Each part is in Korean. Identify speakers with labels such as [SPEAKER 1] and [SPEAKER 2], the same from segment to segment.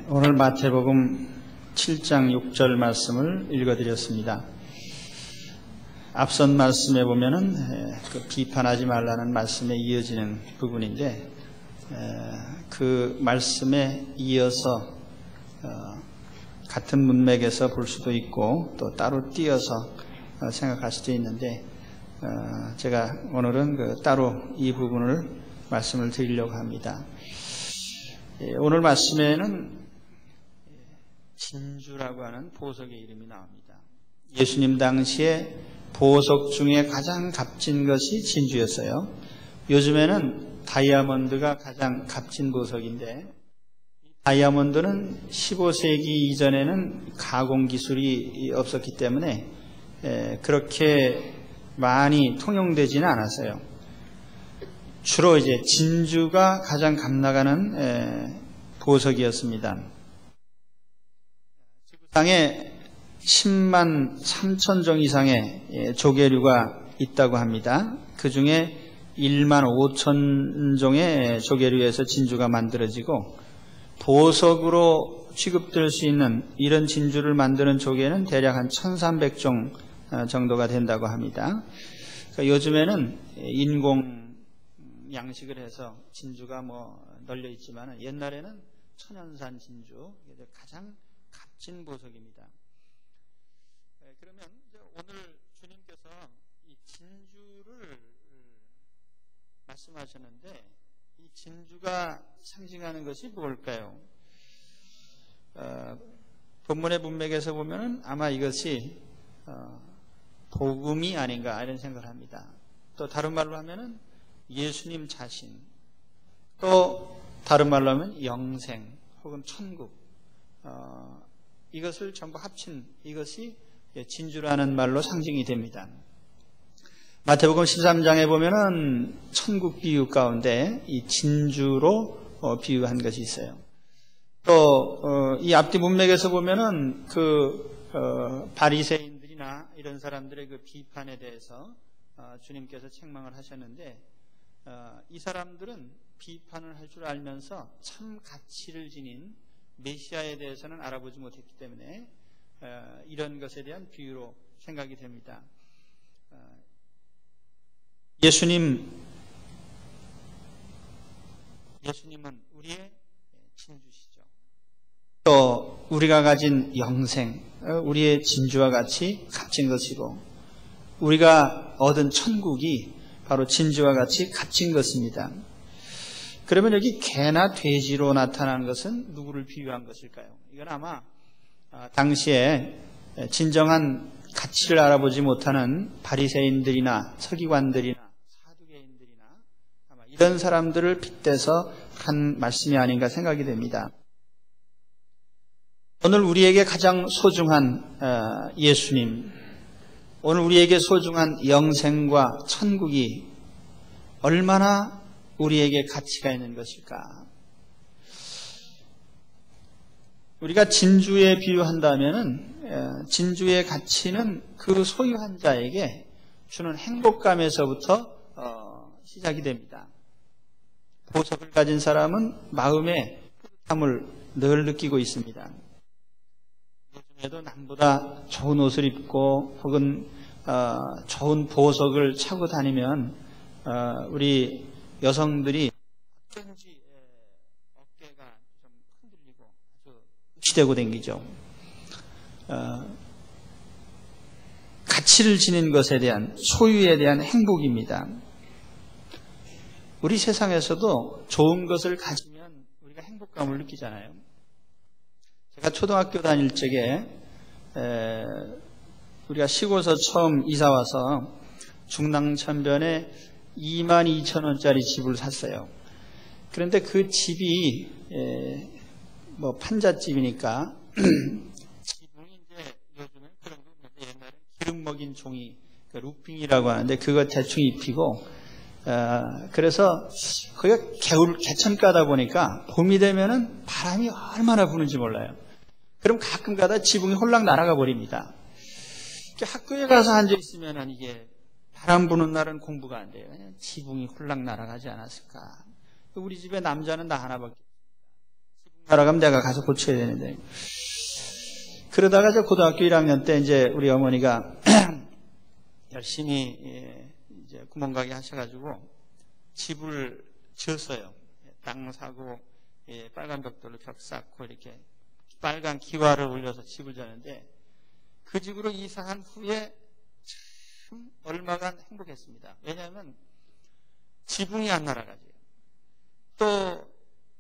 [SPEAKER 1] 오늘 마태복음 7장 6절 말씀을 읽어드렸습니다. 앞선 말씀에 보면은 그 비판하지 말라는 말씀에 이어지는 부분인데 그 말씀에 이어서 같은 문맥에서 볼 수도 있고 또 따로 띄어서 생각할 수도 있는데 제가 오늘은 따로 이 부분을 말씀을 드리려고 합니다. 오늘 말씀에는 진주라고 하는 보석의 이름이 나옵니다. 예수님 당시에 보석 중에 가장 값진 것이 진주였어요. 요즘에는 다이아몬드가 가장 값진 보석인데, 다이아몬드는 15세기 이전에는 가공 기술이 없었기 때문에 그렇게 많이 통용되지는 않았어요. 주로 이제 진주가 가장 값나가는 보석이었습니다. 지구상에 10만 3천 종 이상의 조개류가 있다고 합니다. 그 중에 1만 5천 종의 조개류에서 진주가 만들어지고, 보석으로 취급될 수 있는 이런 진주를 만드는 조개는 대략 한 1300종 정도가 된다고 합니다. 그러니까 요즘에는 인공 양식을 해서 진주가 널려 있지만 옛날에는 천연산 진주, 가장 값진 보석입니다. 그러면 오늘 주님께서 이 진주를 말씀하셨는데, 이 진주가 상징하는 것이 뭘까요? 본문의 문맥에서 보면은 아마 이것이 복음이 아닌가 이런 생각을 합니다. 또 다른 말로 하면은 예수님 자신, 또 다른 말로 하면 영생 혹은 천국, 이것을 전부 합친 이것이 진주라는 말로 상징이 됩니다. 마태복음 13장에 보면은 천국 비유 가운데 이 진주로 비유한 것이 있어요. 또 이 앞뒤 문맥에서 보면은 바리새인들이나 이런 사람들의 그 비판에 대해서 주님께서 책망을 하셨는데, 이 사람들은 비판을 할 줄 알면서 참 가치를 지닌 메시아에 대해서는 알아보지 못했기 때문에 이런 것에 대한 비유로 생각이 됩니다. 예수님은 우리의 진주시죠. 또 우리가 가진 영생, 우리의 진주와 같이 값진 것이고, 우리가 얻은 천국이 바로 진주와 같이 값진 것입니다. 그러면 여기 개나 돼지로 나타난 것은 누구를 비유한 것일까요? 이건 아마 당시에 진정한 가치를 알아보지 못하는 바리새인들이나 서기관들이나 사두개인들이나 아마 이런 사람들을 빗대서 한 말씀이 아닌가 생각이 됩니다. 오늘 우리에게 가장 소중한 예수님, 오늘 우리에게 소중한 영생과 천국이 얼마나 우리에게 가치가 있는 것일까? 우리가 진주에 비유한다면은 진주의 가치는 그 소유한 자에게 주는 행복감에서부터 시작이 됩니다. 보석을 가진 사람은 마음의 뿌듯함을 늘 느끼고 있습니다. 요즘에도 남보다 좋은 옷을 입고 혹은 좋은 보석을 차고 다니면 우리 여성들이 어쩐지 어깨가 좀 흔들리고 아주 욱시되고 댕기죠. 가치를 지닌 것에 대한, 소유에 대한 행복입니다. 우리 세상에서도 좋은 것을 가지면 우리가 행복감을 느끼잖아요. 제가 초등학교 다닐 적에 우리가 시골에서 처음 이사와서 중랑천변에 22,000원짜리 집을 샀어요. 그런데 그 집이 판잣집이니까 지붕이 이제 요즘은 그런 거 없는데 옛날에 기름 먹인 종이 루핑이라고 하는데 그거 대충 입히고, 그래서 거기가 개천 까다 보니까 봄이 되면은 바람이 얼마나 부는지 몰라요. 그럼 가끔 가다 지붕이 홀랑 날아가 버립니다. 학교에 가서 앉아 있으면 이게 바람 부는 날은 공부가 안 돼요. 지붕이 홀랑 날아가지 않았을까. 우리 집에 남자는 나 하나밖에 없습니다. 날아가면 내가 가서 고쳐야 되는데. 그러다가 이제 고등학교 1학년 때 이제 우리 어머니가 열심히 이제 구멍가게 하셔가지고 집을 지었어요. 땅 사고 빨간 벽돌로 벽 쌓고 이렇게 빨간 기와를 올려서 집을 지었는데 그 집으로 이사한 후에 참 얼마간 행복했습니다. 왜냐하면 지붕이 안 날아가죠. 또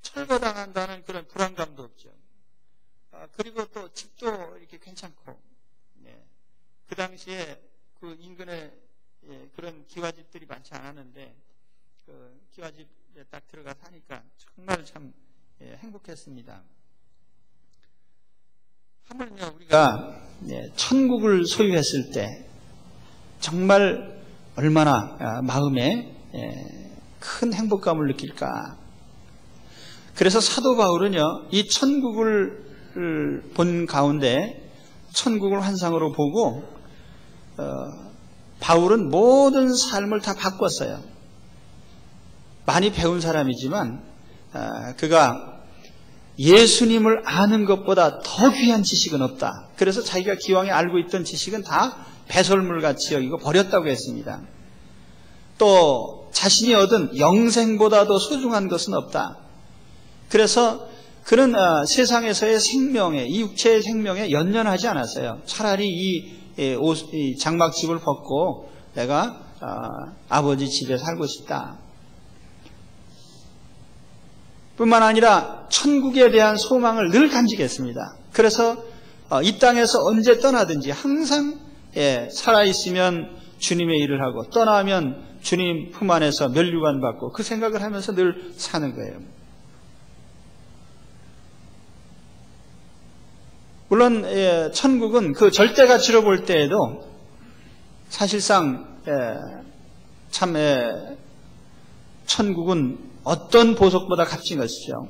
[SPEAKER 1] 철거당한다는 그런 불안감도 없죠. 그리고 또 집도 이렇게 괜찮고, 그 당시에 그 인근에 그런 기와집들이 많지 않았는데, 그 기와집에 딱 들어가 사니까 정말 참 행복했습니다. 하물며 우리가 천국을 소유했을 때 정말 얼마나 마음에 큰 행복감을 느낄까. 그래서 사도 바울은요, 이 천국을 본 가운데 천국을 환상으로 보고 바울은 모든 삶을 다 바꿨어요. 많이 배운 사람이지만 그가 예수님을 아는 것보다 더 귀한 지식은 없다. 그래서 자기가 기왕에 알고 있던 지식은 다 배설물같이 여기고 버렸다고 했습니다. 또 자신이 얻은 영생보다도 소중한 것은 없다. 그래서 그는 세상에서의 생명에, 이 육체의 생명에 연연하지 않았어요. 차라리 이 장막집을 벗고 내가 아버지 집에 살고 싶다. 뿐만 아니라 천국에 대한 소망을 늘 간직했습니다. 그래서 이 땅에서 언제 떠나든지 항상 살아있으면 주님의 일을 하고 떠나면 주님 품 안에서 면류관 받고 그 생각을 하면서 늘 사는 거예요. 물론 천국은 그 절대가치로 볼 때에도 사실상 참 천국은 어떤 보석보다 값진 것이죠.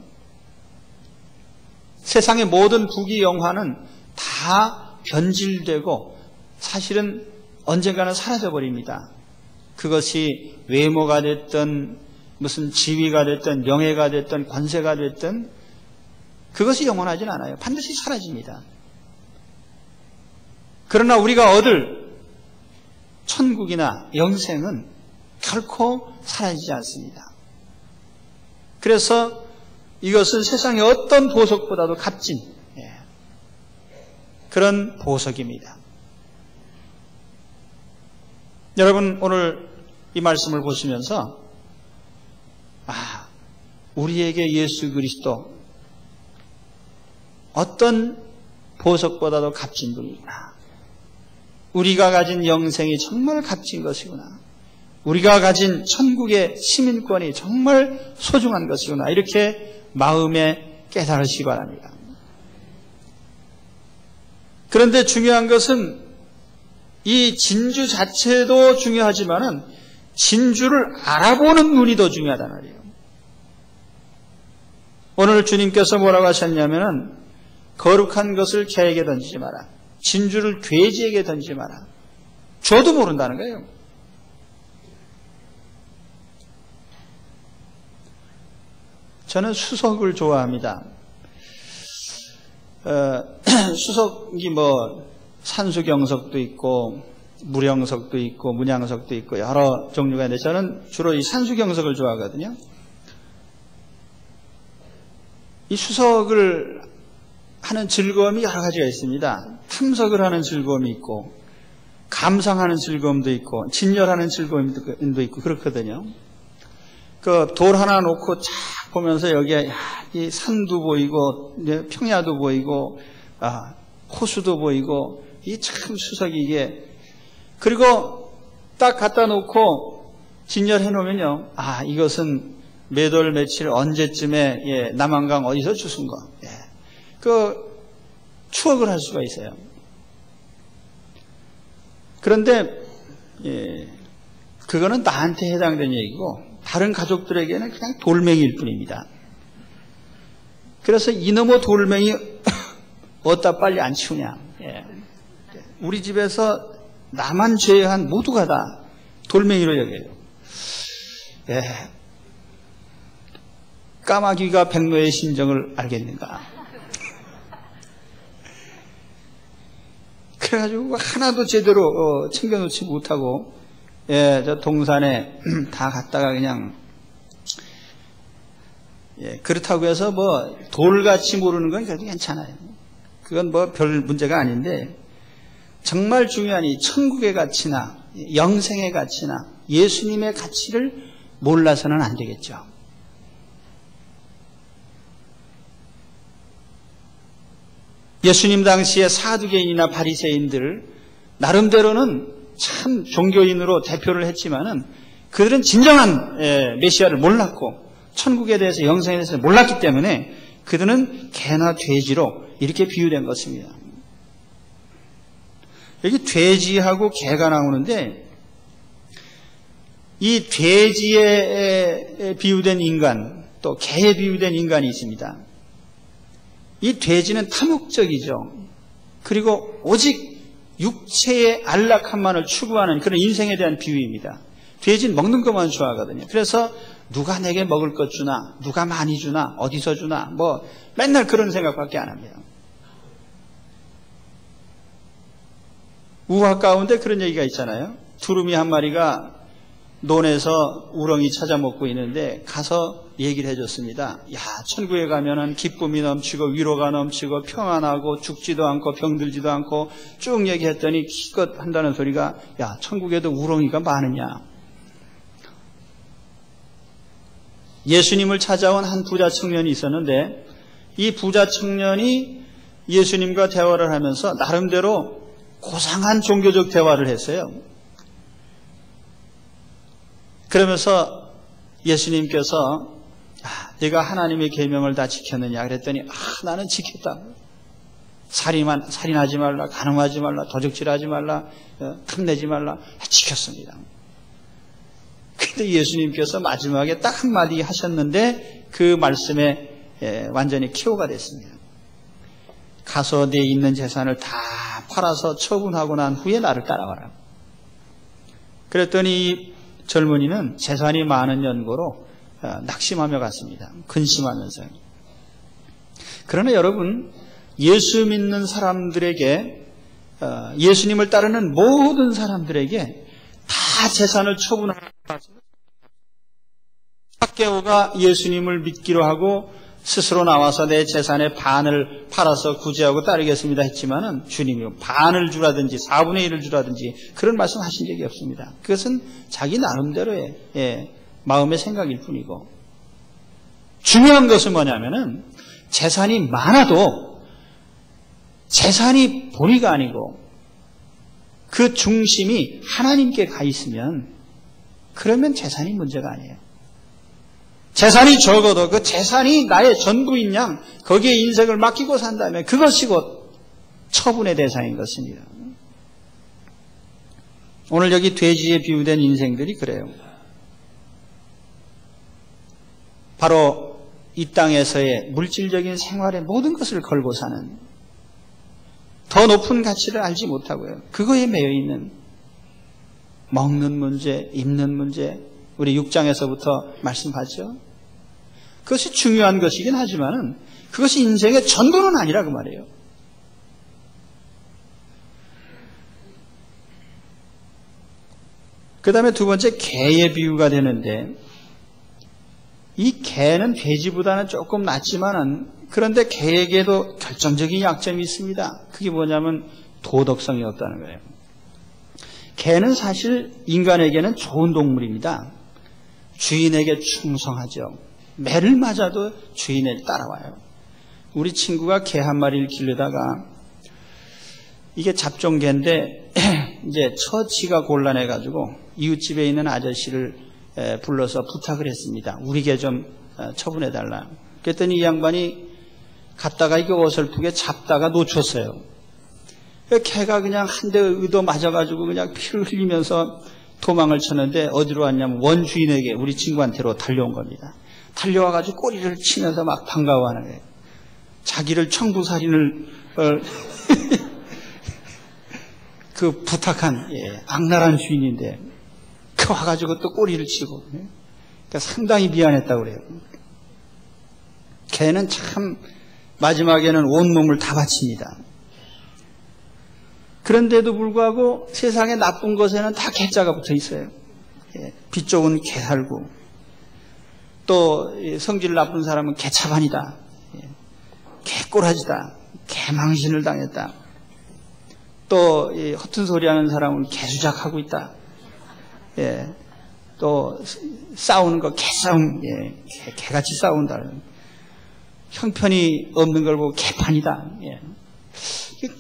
[SPEAKER 1] 세상의 모든 부귀 영화는 다 변질되고 사실은 언젠가는 사라져버립니다. 그것이 외모가 됐든 무슨 지위가 됐든 명예가 됐든 권세가 됐든 그것이 영원하진 않아요. 반드시 사라집니다. 그러나 우리가 얻을 천국이나 영생은 결코 사라지지 않습니다. 그래서 이것은 세상의 어떤 보석보다도 값진 그런 보석입니다. 여러분 오늘 이 말씀을 보시면서 우리에게 예수 그리스도 어떤 보석보다도 값진 분이구나. 우리가 가진 영생이 정말 값진 것이구나. 우리가 가진 천국의 시민권이 정말 소중한 것이구나. 이렇게 마음에 깨달으시기 바랍니다. 그런데 중요한 것은 이 진주 자체도 중요하지만은 진주를 알아보는 눈이 더 중요하단 말이에요. 오늘 주님께서 뭐라고 하셨냐면은 거룩한 것을 개에게 던지지 마라. 진주를 돼지에게 던지지 마라. 저도 모른다는 거예요. 저는 수석을 좋아합니다. 수석이 산수경석도 있고 무령석도 있고 문양석도 있고 여러 종류가 있는데 저는 주로 이 산수경석을 좋아하거든요. 이 수석을 하는 즐거움이 여러 가지가 있습니다. 탐석을 하는 즐거움이 있고 감상하는 즐거움도 있고 진열하는 즐거움도 있고 그렇거든요. 그 돌 하나 놓고 쫙 보면서 여기에 이 산도 보이고 평야도 보이고 호수도 보이고 이 참 수석이 이게 그리고 딱 갖다 놓고 진열해 놓으면요 이것은 몇 월 며칠 언제쯤에 남한강 어디서 주순 거 그 추억을 할 수가 있어요. 그런데 그거는 나한테 해당되는 얘기고 다른 가족들에게는 그냥 돌멩이일 뿐입니다. 그래서 이놈의 돌멩이 어디다 빨리 안 치우냐. 우리 집에서 나만 제외한 모두가 다 돌멩이로 여겨요. 까마귀가 백로의 심정을 알겠는가? 그래가지고 하나도 제대로 챙겨놓지 못하고 저 동산에 다 갔다가 그냥 그렇다고 해서 뭐 돌같이 모르는 건 그래도 괜찮아요. 그건 뭐 별 문제가 아닌데 정말 중요한 이 천국의 가치나 영생의 가치나 예수님의 가치를 몰라서는 안 되겠죠. 예수님 당시에 사두개인이나 바리새인들 나름대로는 참 종교인으로 대표를 했지만은 그들은 진정한 메시아를 몰랐고 천국에 대해서 영생에 대해서 몰랐기 때문에 그들은 개나 돼지로 이렇게 비유된 것입니다. 여기 돼지하고 개가 나오는데 이 돼지에 비유된 인간 또 개에 비유된 인간이 있습니다. 이 돼지는 탐욕적이죠. 그리고 오직 육체의 안락함만을 추구하는 그런 인생에 대한 비유입니다. 돼지는 먹는 것만 좋아하거든요. 그래서 누가 내게 먹을 것 주나, 누가 많이 주나, 어디서 주나, 뭐 맨날 그런 생각밖에 안 합니다. 우화 가운데 그런 얘기가 있잖아요. 두루미 한 마리가 논에서 우렁이 찾아 먹고 있는데 가서 얘기를 해줬습니다. 야, 천국에 가면은 기쁨이 넘치고 위로가 넘치고 평안하고 죽지도 않고 병들지도 않고 쭉 얘기했더니 기껏 한다는 소리가 야, 천국에도 우렁이가 많으냐. 예수님을 찾아온 한 부자 청년이 있었는데 이 부자 청년이 예수님과 대화를 하면서 나름대로 고상한 종교적 대화를 했어요. 그러면서 예수님께서 네가 하나님의 계명을 다 지켰느냐 그랬더니 나는 지켰다. 살인하지 말라, 간음하지 말라, 도적질하지 말라, 탐내지 말라 지켰습니다. 그런데 예수님께서 마지막에 딱 한마디 하셨는데 그 말씀에 완전히 키워가 됐습니다. 가서 내 있는 재산을 다 팔아서 처분하고 난 후에 나를 따라와라. 그랬더니 젊은이는 재산이 많은 연고로 낙심하며 갔습니다. 근심하면서. 그러나 여러분, 예수 믿는 사람들에게, 예수님을 따르는 모든 사람들에게 다 재산을 처분하는 삭개오가 예수님을 믿기로 하고 스스로 나와서 내 재산의 반을 팔아서 구제하고 따르겠습니다 했지만은 주님이 반을 주라든지 4분의 1을 주라든지 그런 말씀 하신 적이 없습니다. 그것은 자기 나름대로의 마음의 생각일 뿐이고 중요한 것은 뭐냐면은 재산이 많아도 재산이 본의가 아니고 그 중심이 하나님께 가 있으면 그러면 재산이 문제가 아니에요. 재산이 적어도 그 재산이 나의 전부인 양 거기에 인생을 맡기고 산다면 그것이 곧 처분의 대상인 것입니다. 오늘 여기 돼지에 비유된 인생들이 그래요. 바로 이 땅에서의 물질적인 생활의 모든 것을 걸고 사는 더 높은 가치를 알지 못하고요. 그거에 매여 있는 먹는 문제, 입는 문제 우리 6장에서부터 말씀하죠. 그것이 중요한 것이긴 하지만은 그것이 인생의 전부는 아니라 그 말이에요. 그 다음에 두 번째 개의 비유가 되는데 이 개는 돼지보다는 조금 낫지만은 그런데 개에게도 결정적인 약점이 있습니다. 그게 뭐냐면 도덕성이 없다는 거예요. 개는 사실 인간에게는 좋은 동물입니다. 주인에게 충성하죠. 매를 맞아도 주인을 따라와요. 우리 친구가 개 한 마리를 기르다가 이게 잡종개인데 이제 처치가 곤란해가지고 이웃집에 있는 아저씨를 불러서 부탁을 했습니다. 우리 개 좀 처분해달라. 그랬더니 이 양반이 갔다가 이거 어설프게 잡다가 놓쳤어요. 개가 그냥 한 대 의도 맞아가지고 그냥 피를 흘리면서 도망을 쳤는데 어디로 왔냐면 원주인에게 우리 친구한테로 달려온 겁니다. 달려와가지고 꼬리를 치면서 막 반가워하는 거예요. 자기를 청부살인을 그 부탁한 악랄한 주인인데 그 와가지고 또 꼬리를 치고 그러니까 상당히 미안했다고 그래요. 개는 참 마지막에는 온몸을 다 바칩니다. 그런데도 불구하고 세상의 나쁜 것에는 다 개자가 붙어 있어요. 비 좋은 개살구, 또 성질 나쁜 사람은 개차반이다, 개꼬라지다, 개망신을 당했다, 또 허튼 소리 하는 사람은 개수작하고 있다, 또 싸우는 거 개싸움, 개같이 싸운다, 형편이 없는 걸 보고 개판이다.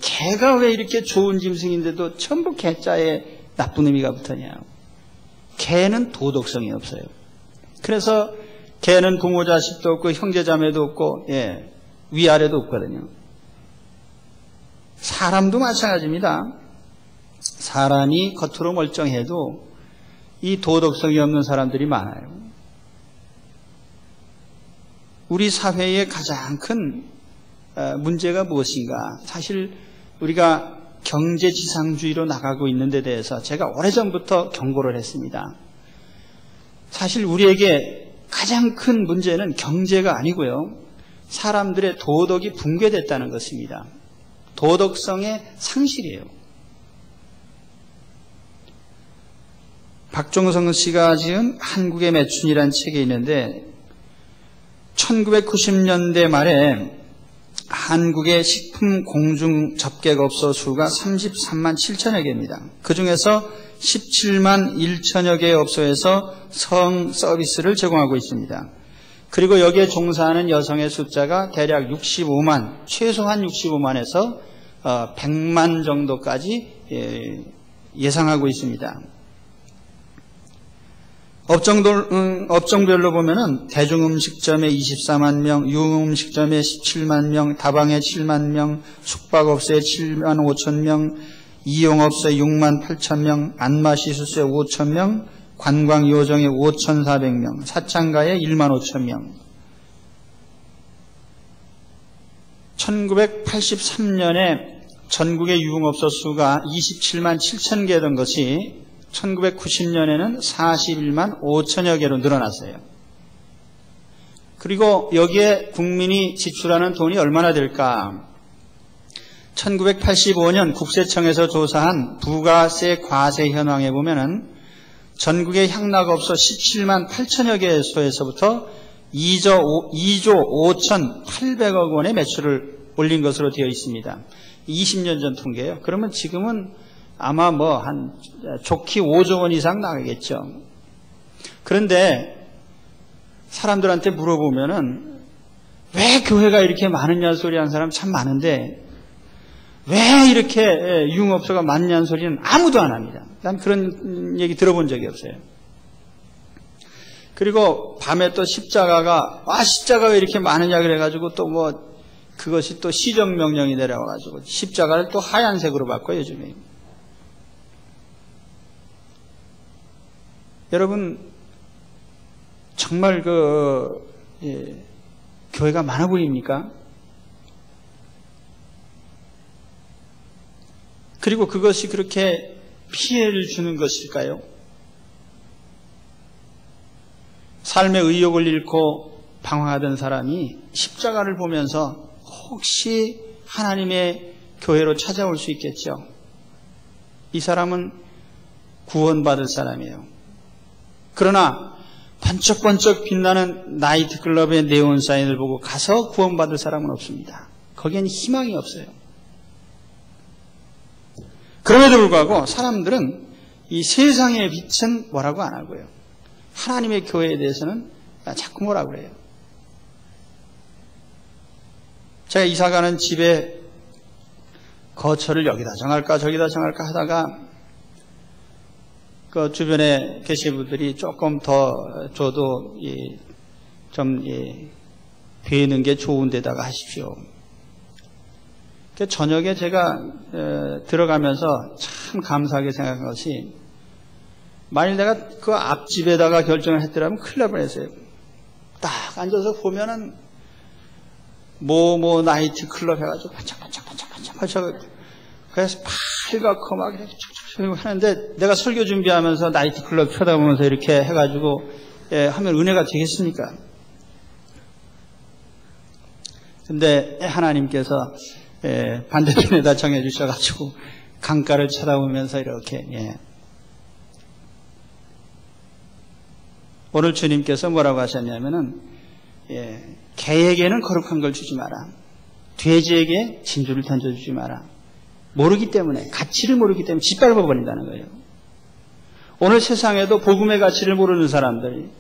[SPEAKER 1] 개가 왜 이렇게 좋은 짐승인데도 전부 개자에 나쁜 의미가 붙었냐. 개는 도덕성이 없어요. 그래서 개는 부모 자식도 없고 형제자매도 없고 위아래도 없거든요. 사람도 마찬가지입니다. 사람이 겉으로 멀쩡해도 이 도덕성이 없는 사람들이 많아요. 우리 사회의 가장 큰 문제가 무엇인가? 사실 우리가 경제지상주의로 나가고 있는 데 대해서 제가 오래전부터 경고를 했습니다. 사실 우리에게 가장 큰 문제는 경제가 아니고요, 사람들의 도덕이 붕괴됐다는 것입니다. 도덕성의 상실이에요. 박종성 씨가 지은 한국의 매춘이라는 책이 있는데 1990년대 말에 한국의 식품 공중 접객업소 수가 33만 7천여 개입니다. 그 중에서 17만 1천여 개의 업소에서 성 서비스를 제공하고 있습니다. 그리고 여기에 종사하는 여성의 숫자가 대략 65만, 최소한 65만에서 100만 정도까지 예상하고 있습니다. 업종별로 보면은 대중음식점에 24만 명, 유흥음식점에 17만 명, 다방에 7만 명, 숙박업소에 7만 5천 명, 이용업소에 6만 8천 명, 안마시술소에 5천 명, 관광요정에 5,400명, 사창가에 1만 5천 명. 1983년에 전국의 유흥업소 수가 27만 7천 개던 것이 1990년에는 41만 5천여 개로 늘어났어요. 그리고 여기에 국민이 지출하는 돈이 얼마나 될까? 1985년 국세청에서 조사한 부가세 과세 현황에 보면은 전국의 향락업소 17만 8천여 개소에서부터 2조 5,800억 원의 매출을 올린 것으로 되어 있습니다. 20년 전 통계예요. 그러면 지금은 아마 한 좋게 5조 원 이상 나가겠죠. 그런데 사람들한테 물어보면은 왜 교회가 이렇게 많으냐는 소리 하는 사람 참 많은데 왜 이렇게 유흥업소가 많냐는 소리는 아무도 안 합니다. 난 그런 얘기 들어본 적이 없어요. 그리고 밤에 또 십자가가 왜 이렇게 많으냐 그래가지고 또 그것이 또 시정명령이 내려와가지고 십자가를 또 하얀색으로 바꿔요, 요즘에. 여러분, 정말 교회가 많아 보입니까? 그리고 그것이 그렇게 피해를 주는 것일까요? 삶의 의욕을 잃고 방황하던 사람이 십자가를 보면서 혹시 하나님의 교회로 찾아올 수 있겠죠. 이 사람은 구원받을 사람이에요. 그러나 번쩍번쩍 빛나는 나이트클럽의 네온 사인을 보고 가서 구원받을 사람은 없습니다. 거기엔 희망이 없어요. 그럼에도 불구하고 사람들은 이 세상의 빛은 뭐라고 안 하고요, 하나님의 교회에 대해서는 자꾸 뭐라고 그래요. 제가 이사가는 집에 거처를 여기다 정할까 저기다 정할까 하다가 그 주변에 계신 분들이 조금 더 줘도 좀 되는 게 좋은 데다가 하십시오. 저녁에 제가 들어가면서 참 감사하게 생각한 것이, 만일 내가 그 앞집에다가 결정을 했더라면 큰일 날 뻔했어요. 딱 앉아서 보면은 나이트 클럽 해가지고 반짝반짝 그래서 팔갛고 막 이렇게 촉촉 하는데, 내가 설교 준비하면서 나이트 클럽 쳐다보면서 이렇게 해가지고 하면 은혜가 되겠습니까? 근데 하나님께서 반대편에다 정해주셔가지고 강가를 쳐다보면서 이렇게 오늘 주님께서 뭐라고 하셨냐면은 개에게는 거룩한 걸 주지 마라. 돼지에게 진주를 던져주지 마라. 모르기 때문에, 가치를 모르기 때문에 짓밟아버린다는 거예요. 오늘 세상에도 복음의 가치를 모르는 사람들,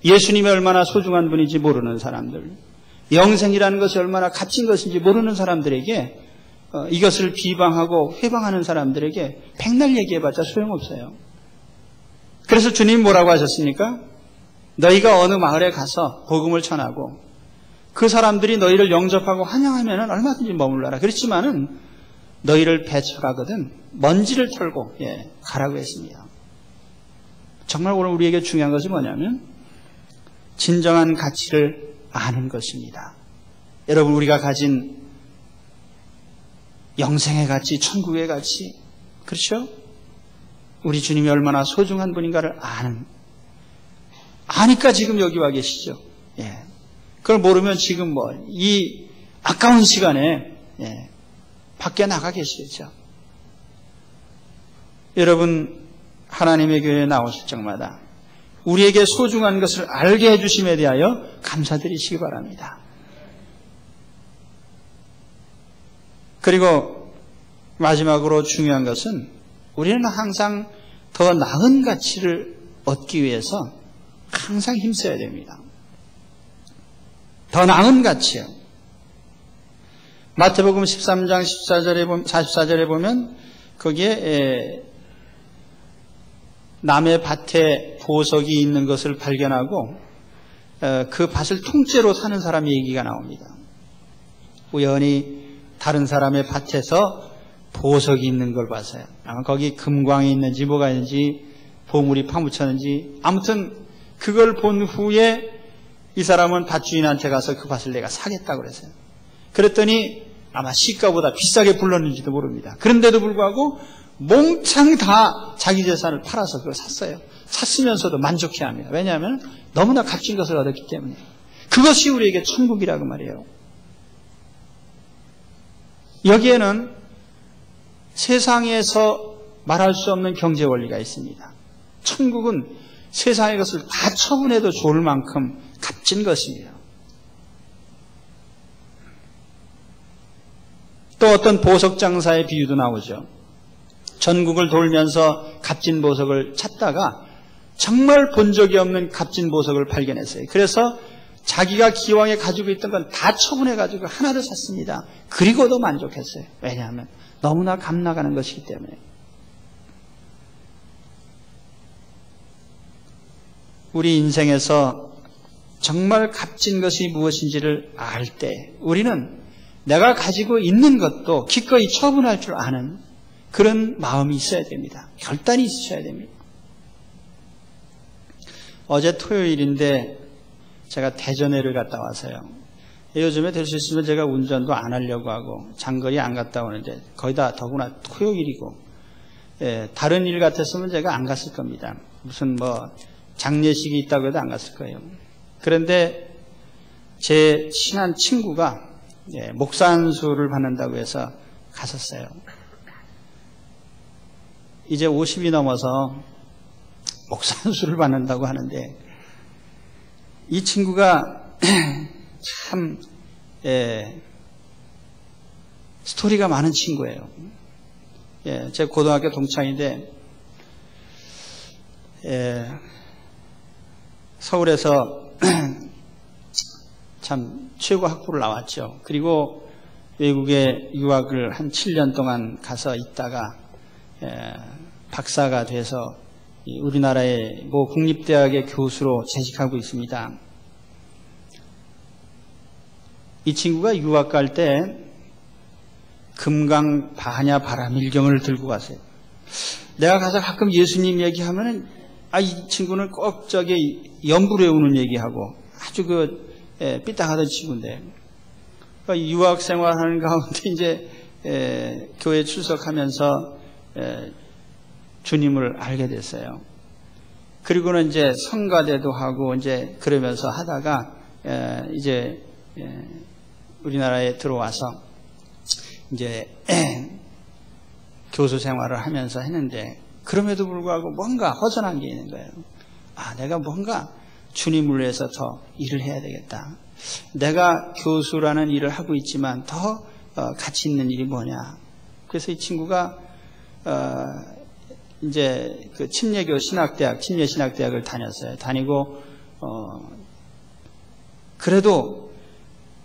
[SPEAKER 1] 예수님이 얼마나 소중한 분인지 모르는 사람들, 영생이라는 것이 얼마나 값진 것인지 모르는 사람들에게 이것을 비방하고 회방하는 사람들에게 백날 얘기해봤자 소용없어요. 그래서 주님이 뭐라고 하셨습니까? 너희가 어느 마을에 가서 복음을 전하고 그 사람들이 너희를 영접하고 환영하면 얼마든지 머물러라. 그렇지만은 너희를 배척하거든 먼지를 털고 가라고 했습니다. 정말 오늘 우리에게 중요한 것이 뭐냐면 진정한 가치를 아는 것입니다. 여러분, 우리가 가진 영생의 가치, 천국의 가치, 그렇죠? 우리 주님이 얼마나 소중한 분인가를 아니까 지금 여기 와 계시죠. 그걸 모르면 지금 이 아까운 시간에 밖에 나가 계시겠죠. 여러분, 하나님의 교회에 나오실 적마다 우리에게 소중한 것을 알게 해주심에 대하여 감사드리시기 바랍니다. 그리고 마지막으로 중요한 것은 우리는 항상 더 나은 가치를 얻기 위해서 항상 힘써야 됩니다. 더 나은 가치요. 마태복음 13장 44절에 보면 거기에 남의 밭에 보석이 있는 것을 발견하고 그 밭을 통째로 사는 사람 얘기가 나옵니다. 우연히 다른 사람의 밭에서 보석이 있는 걸 봤어요. 아마 거기 금광이 있는지 뭐가 있는지 보물이 파묻혔는지 아무튼 그걸 본 후에 이 사람은 밭주인한테 가서 그 밭을 내가 사겠다고 그랬어요. 그랬더니 아마 시가보다 비싸게 불렀는지도 모릅니다. 그런데도 불구하고 몽창 다 자기 재산을 팔아서 그걸 샀어요. 샀으면서도 만족해합니다. 왜냐하면 너무나 값진 것을 얻었기 때문에. 그것이 우리에게 천국이라고 말이에요. 여기에는 세상에서 말할 수 없는 경제 원리가 있습니다. 천국은 세상의 것을 다 처분해도 좋을 만큼 값진 것입니다. 또 어떤 보석 장사의 비유도 나오죠. 전국을 돌면서 값진 보석을 찾다가 정말 본 적이 없는 값진 보석을 발견했어요. 그래서 자기가 기왕에 가지고 있던 건 다 처분해가지고 하나를 샀습니다. 그리고도 만족했어요. 왜냐하면 너무나 값 나가는 것이기 때문에. 우리 인생에서 정말 값진 것이 무엇인지를 알 때 우리는 내가 가지고 있는 것도 기꺼이 처분할 줄 아는 그런 마음이 있어야 됩니다. 결단이 있어야 됩니다. 어제 토요일인데 제가 대전에를 갔다 와서요. 요즘에 될 수 있으면 제가 운전도 안 하려고 하고 장거리 안 갔다 오는데 거의 다 더구나 토요일이고 다른 일 같았으면 제가 안 갔을 겁니다. 무슨 장례식이 있다고 해도 안 갔을 거예요. 그런데 제 친한 친구가 목사 안수를 받는다고 해서 갔었어요. 이제 50이 넘어서 목사 안수를 받는다고 하는데 이 친구가 참 스토리가 많은 친구예요. 제 고등학교 동창인데 서울에서 참 최고 학부를 나왔죠. 그리고 외국에 유학을 한 7년 동안 가서 있다가 박사가 돼서 우리나라의 모 국립대학의 교수로 재직하고 있습니다. 이 친구가 유학 갈 때 금강 반야 바라밀경을 들고 갔어요. 내가 가서 가끔 예수님 얘기하면은 이 친구는 꼭 연불 외우는 얘기하고 아주 삐딱하던 친구인데 유학 생활하는 가운데 이제 교회 출석하면서 주님을 알게 됐어요. 그리고는 이제 성가대도 하고 이제 그러면서 하다가 이제 우리나라에 들어와서 이제 교수 생활을 하면서 했는데 그럼에도 불구하고 뭔가 허전한 게 있는 거예요. 내가 뭔가 주님을 위해서 더 일을 해야 되겠다. 내가 교수라는 일을 하고 있지만 더 가치 있는 일이 뭐냐. 그래서 이 친구가 이제 그 침례교 신학대학, 침례신학대학을 다녔어요. 다니고 그래도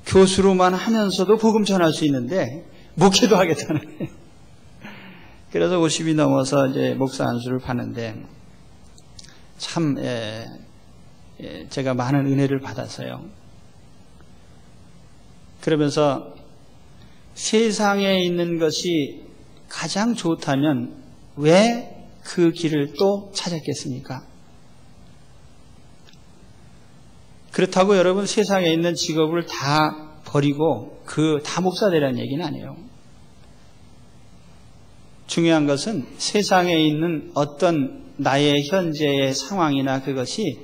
[SPEAKER 1] 교수로만 하면서도 복음 전할 수 있는데 목회도 하겠다는 거예요. 그래서 50이 넘어서 이제 목사 안수를 받는데 참 제가 많은 은혜를 받았어요. 그러면서 세상에 있는 것이 가장 좋다면 왜 그 길을 또 찾았겠습니까? 그렇다고 여러분 세상에 있는 직업을 다 버리고 다 목사 되라는 얘기는 아니에요. 중요한 것은 세상에 있는 어떤 나의 현재의 상황이나 그것이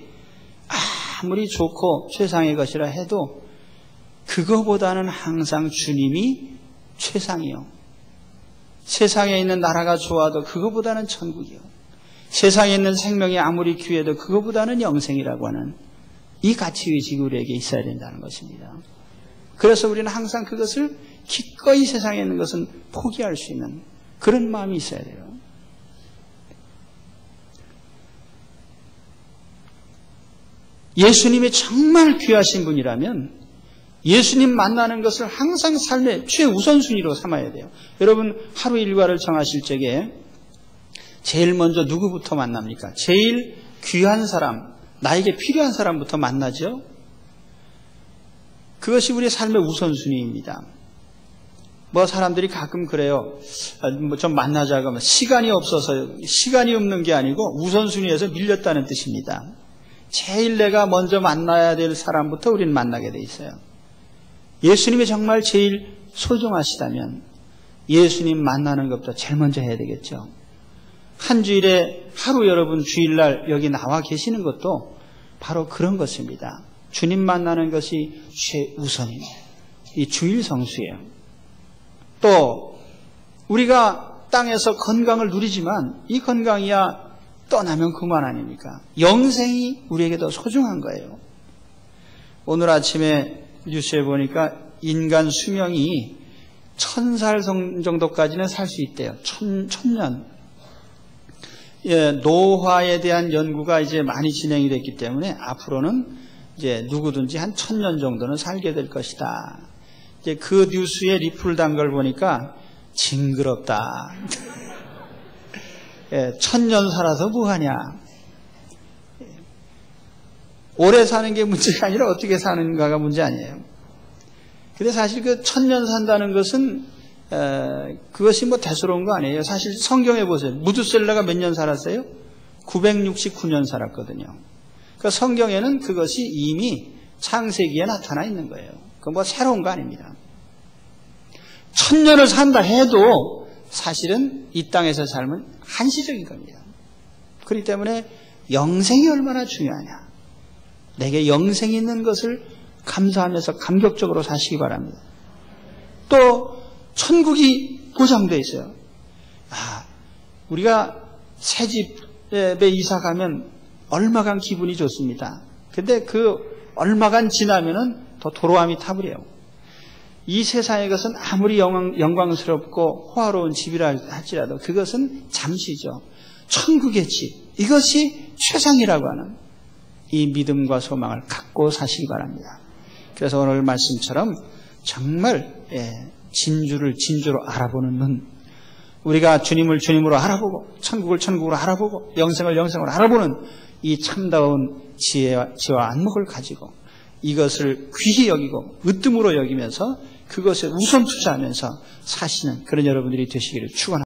[SPEAKER 1] 아무리 좋고 최상의 것이라 해도 그거보다는 항상 주님이 최상이요. 세상에 있는 나라가 좋아도 그거보다는 천국이요. 세상에 있는 생명이 아무리 귀해도 그거보다는 영생이라고 하는 이 가치의식이 우리에게 있어야 된다는 것입니다. 그래서 우리는 항상 그것을 기꺼이 세상에 있는 것은 포기할 수 있는 그런 마음이 있어야 돼요. 예수님이 정말 귀하신 분이라면 예수님 만나는 것을 항상 삶의 최우선순위로 삼아야 돼요. 여러분 하루 일과를 정하실 적에 제일 먼저 누구부터 만납니까? 제일 귀한 사람, 나에게 필요한 사람부터 만나죠. 그것이 우리의 삶의 우선순위입니다. 사람들이 가끔 그래요. 좀 만나자고 하면 시간이 없어서, 시간이 없는 게 아니고 우선순위에서 밀렸다는 뜻입니다. 제일 내가 먼저 만나야 될 사람부터 우리는 만나게 돼 있어요. 예수님이 정말 제일 소중하시다면 예수님 만나는 것부터 제일 먼저 해야 되겠죠. 한 주일에 하루 여러분 주일날 여기 나와 계시는 것도 바로 그런 것입니다. 주님 만나는 것이 최우선입니다. 이 주일 성수예요. 또 우리가 땅에서 건강을 누리지만 이 건강이야 떠나면 그만 아닙니까? 영생이 우리에게 더 소중한 거예요. 오늘 아침에 뉴스에 보니까 인간 수명이 1000살 정도까지는 살 수 있대요. 1000년. 노화에 대한 연구가 이제 많이 진행이 됐기 때문에 앞으로는 이제 누구든지 한 1000년 정도는 살게 될 것이다. 이제 그 뉴스에 리플 단 걸 보니까 징그럽다. 1000년 살아서 뭐하냐. 오래 사는 게 문제가 아니라 어떻게 사는가가 문제 아니에요. 근데 사실 그 1000년 산다는 것은 그것이 대수로운 거 아니에요. 사실 성경에 보세요. 무드셀라가 몇 년 살았어요? 969년 살았거든요. 그러니까 성경에는 그것이 이미 창세기에 나타나 있는 거예요. 그건 새로운 거 아닙니다. 1000년을 산다 해도 사실은 이 땅에서 삶은 한시적인 겁니다. 그렇기 때문에 영생이 얼마나 중요하냐. 내게 영생이 있는 것을 감사하면서 감격적으로 사시기 바랍니다. 또 천국이 보장되어 있어요. 우리가 새 집에 이사 가면 얼마간 기분이 좋습니다. 근데 그 얼마간 지나면은 더 도로함이 타버려요. 이 세상의 것은 아무리 영광스럽고 호화로운 집이라 할지라도 그것은 잠시죠. 천국의 집, 이것이 최상이라고 하는 이 믿음과 소망을 갖고 사시기 바랍니다. 그래서 오늘 말씀처럼 정말 진주를 진주로 알아보는 눈, 우리가 주님을 주님으로 알아보고 천국을 천국으로 알아보고 영생을 영생으로 알아보는 이 참다운 지혜와 안목을 가지고 이것을 귀히 여기고 으뜸으로 여기면서 그것에 우선 투자하면서 사시는 그런 여러분들이 되시기를 축원합니다.